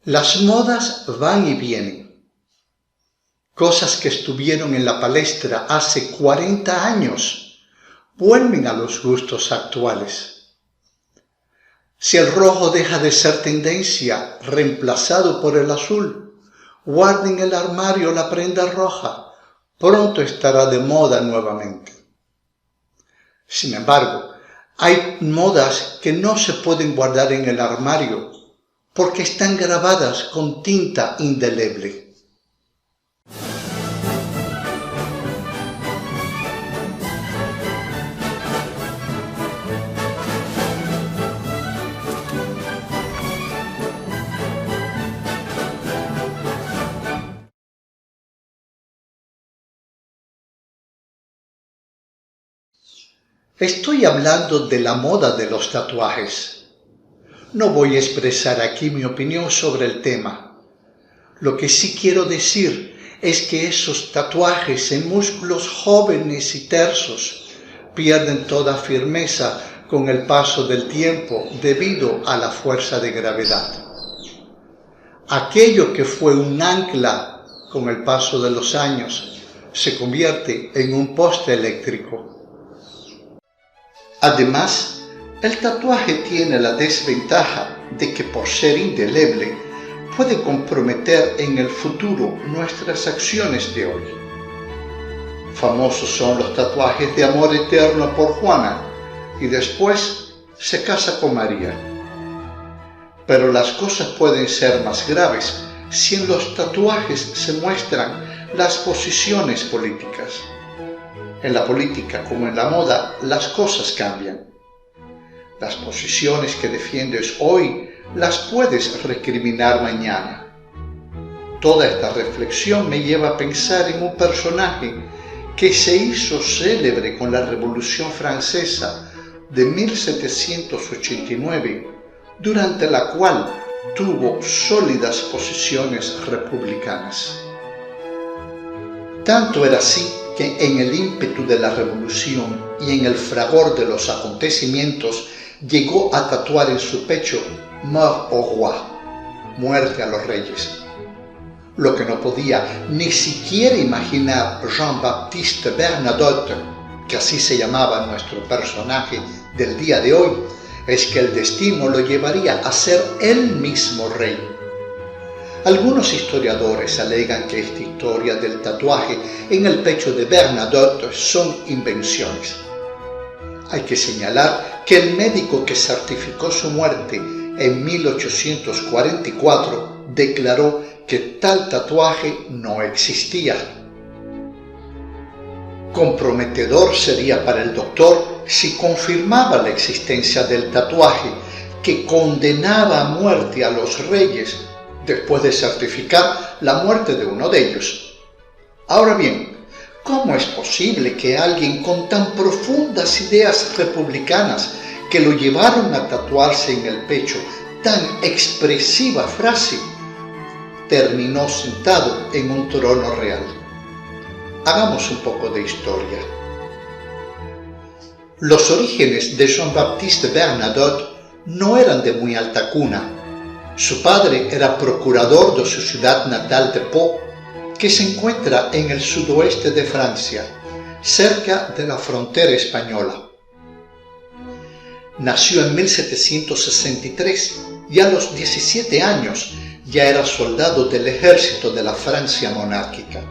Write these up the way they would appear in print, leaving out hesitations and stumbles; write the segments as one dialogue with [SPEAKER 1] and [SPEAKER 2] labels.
[SPEAKER 1] Las modas van y vienen. Cosas que estuvieron en la palestra hace 40 años vuelven a los gustos actuales. Si el rojo deja de ser tendencia, reemplazado por el azul, guarda en el armario la prenda roja, pronto estará de moda nuevamente. Sin embargo, hay modas que no se pueden guardar en el armario porque están grabadas con tinta indeleble. Estoy hablando de la moda de los tatuajes. No voy a expresar aquí mi opinión sobre el tema. Lo que sí quiero decir es que esos tatuajes en músculos jóvenes y tersos pierden toda firmeza con el paso del tiempo debido a la fuerza de gravedad. Aquello que fue un ancla con el paso de los años se convierte en un poste eléctrico. Además, el tatuaje tiene la desventaja de que por ser indeleble puede comprometer en el futuro nuestras acciones de hoy. Famosos son los tatuajes de amor eterno por Juana y después se casa con María. Pero las cosas pueden ser más graves si en los tatuajes se muestran las posiciones políticas. En la política como en la moda, las cosas cambian. Las posiciones que defiendes hoy las puedes recriminar mañana. Toda esta reflexión me lleva a pensar en un personaje que se hizo célebre con la Revolución Francesa de 1789, durante la cual tuvo sólidas posiciones republicanas. Tanto era así que en el ímpetu de la revolución y en el fragor de los acontecimientos llegó a tatuar en su pecho «Mort au roi», muerte a los reyes. Lo que no podía ni siquiera imaginar Jean-Baptiste Bernadotte, que así se llamaba nuestro personaje del día de hoy, es que el destino lo llevaría a ser él mismo rey. Algunos historiadores alegan que esta historia del tatuaje en el pecho de Bernadotte son invenciones. Hay que señalar que el médico que certificó su muerte en 1844 declaró que tal tatuaje no existía. Comprometedor sería para el doctor si confirmaba la existencia del tatuaje que condenaba a muerte a los reyes después de certificar la muerte de uno de ellos. Ahora bien, ¿cómo es posible que alguien con tan profundas ideas republicanas que lo llevaron a tatuarse en el pecho tan expresiva frase terminó sentado en un trono real? Hagamos un poco de historia. Los orígenes de Jean-Baptiste Bernadotte no eran de muy alta cuna. Su padre era procurador de su ciudad natal de Pau, que se encuentra en el sudoeste de Francia, cerca de la frontera española. Nació en 1763 y a los 17 años ya era soldado del ejército de la Francia monárquica.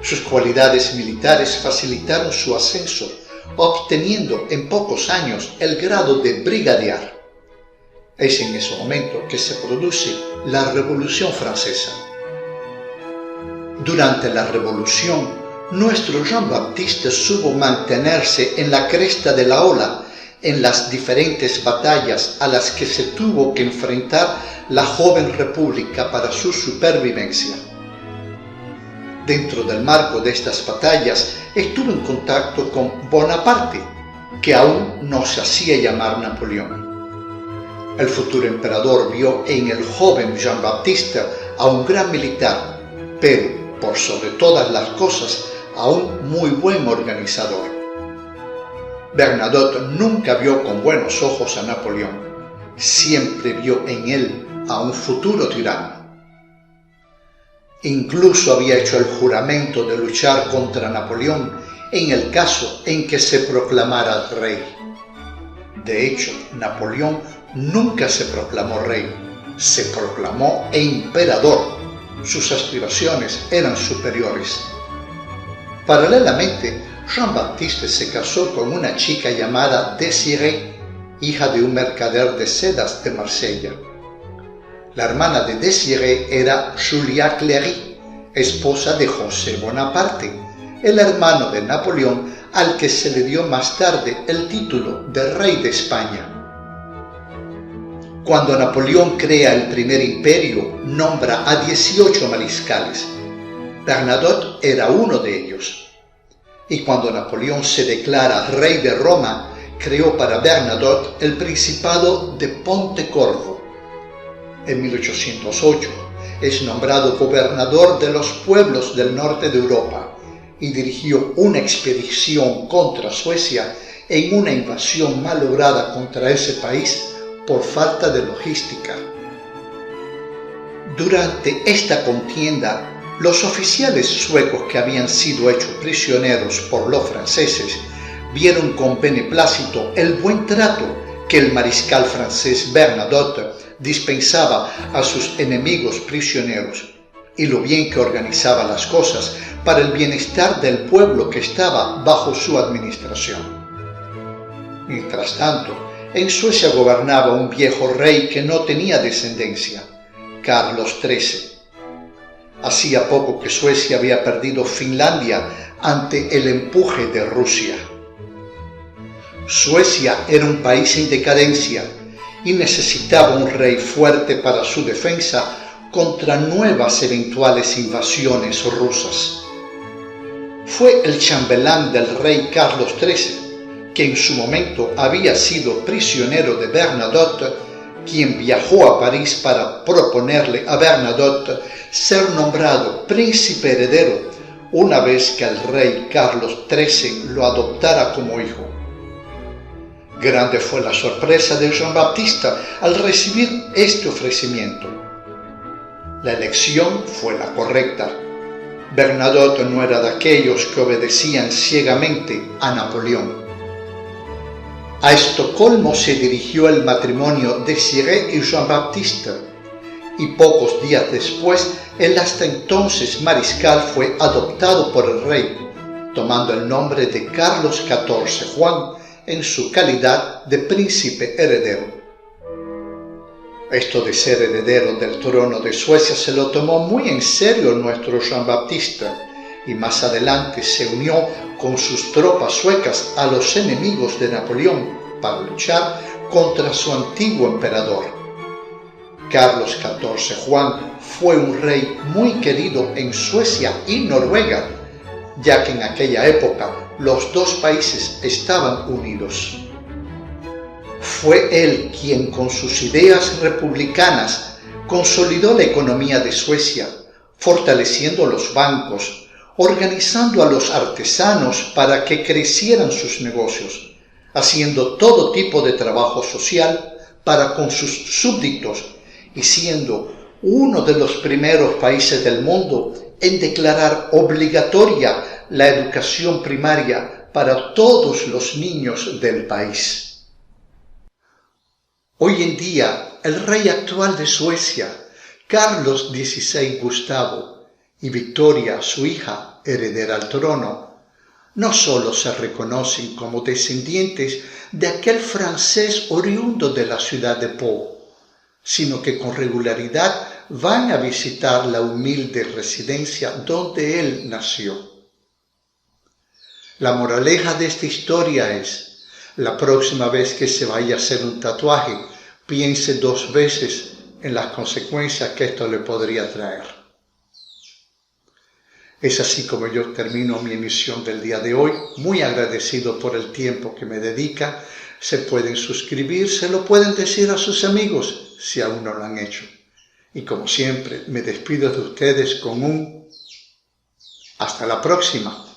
[SPEAKER 1] Sus cualidades militares facilitaron su ascenso, obteniendo en pocos años el grado de brigadier. Es en ese momento que se produce la Revolución Francesa. Durante la Revolución, nuestro Jean-Baptiste supo mantenerse en la cresta de la ola en las diferentes batallas a las que se tuvo que enfrentar la joven república para su supervivencia. Dentro del marco de estas batallas estuvo en contacto con Bonaparte, que aún no se hacía llamar Napoleón. El futuro emperador vio en el joven Jean-Baptiste a un gran militar, pero, por sobre todas las cosas, a un muy buen organizador. Bernadotte nunca vio con buenos ojos a Napoleón. Siempre vio en él a un futuro tirano. Incluso había hecho el juramento de luchar contra Napoleón en el caso en que se proclamara rey. De hecho, Napoleón nunca se proclamó rey, se proclamó emperador. Sus aspiraciones eran superiores. Paralelamente, Jean-Baptiste se casó con una chica llamada Désirée, hija de un mercader de sedas de Marsella. La hermana de Désirée era Julia Cléry, esposa de José Bonaparte, el hermano de Napoleón, al que se le dio más tarde el título de rey de España. Cuando Napoleón crea el primer imperio, nombra a 18 mariscales. Bernadotte era uno de ellos. Y cuando Napoleón se declara rey de Roma, creó para Bernadotte el Principado de Pontecorvo. En 1808 es nombrado gobernador de los pueblos del norte de Europa y dirigió una expedición contra Suecia en una invasión malograda contra ese país por falta de logística. Durante esta contienda, los oficiales suecos que habían sido hechos prisioneros por los franceses vieron con beneplácito el buen trato que el mariscal francés Bernadotte dispensaba a sus enemigos prisioneros y lo bien que organizaba las cosas para el bienestar del pueblo que estaba bajo su administración. Mientras tanto, en Suecia gobernaba un viejo rey que no tenía descendencia, Carlos XIII. Hacía poco que Suecia había perdido Finlandia ante el empuje de Rusia. Suecia era un país en decadencia y necesitaba un rey fuerte para su defensa contra nuevas eventuales invasiones rusas. Fue el chambelán del rey Carlos XIII, que en su momento había sido prisionero de Bernadotte, quien viajó a París para proponerle a Bernadotte ser nombrado príncipe heredero una vez que el rey Carlos XIII lo adoptara como hijo. Grande fue la sorpresa de Jean-Baptiste al recibir este ofrecimiento. La elección fue la correcta. Bernadotte no era de aquellos que obedecían ciegamente a Napoleón. A Estocolmo se dirigió el matrimonio de Désirée y Jean-Baptiste, y pocos días después el hasta entonces mariscal fue adoptado por el rey, tomando el nombre de Carlos XIV Juan en su calidad de príncipe heredero. Esto de ser heredero del trono de Suecia se lo tomó muy en serio nuestro Jean-Baptiste, y más adelante se unió con sus tropas suecas a los enemigos de Napoleón para luchar contra su antiguo emperador. Carlos XIV Juan fue un rey muy querido en Suecia y Noruega, ya que en aquella época los dos países estaban unidos. Fue él quien con sus ideas republicanas consolidó la economía de Suecia, fortaleciendo los bancos, organizando a los artesanos para que crecieran sus negocios, haciendo todo tipo de trabajo social para con sus súbditos y siendo uno de los primeros países del mundo en declarar obligatoria la educación primaria para todos los niños del país. Hoy en día, el rey actual de Suecia, Carlos XVI Gustavo, y Victoria, su hija, heredera al trono, no solo se reconocen como descendientes de aquel francés oriundo de la ciudad de Pau, sino que con regularidad van a visitar la humilde residencia donde él nació. La moraleja de esta historia es: la próxima vez que se vaya a hacer un tatuaje, piense 2 veces en las consecuencias que esto le podría traer. Es así como yo termino mi emisión del día de hoy, muy agradecido por el tiempo que me dedica. Se pueden suscribir, se lo pueden decir a sus amigos si aún no lo han hecho. Y como siempre, me despido de ustedes con un hasta la próxima.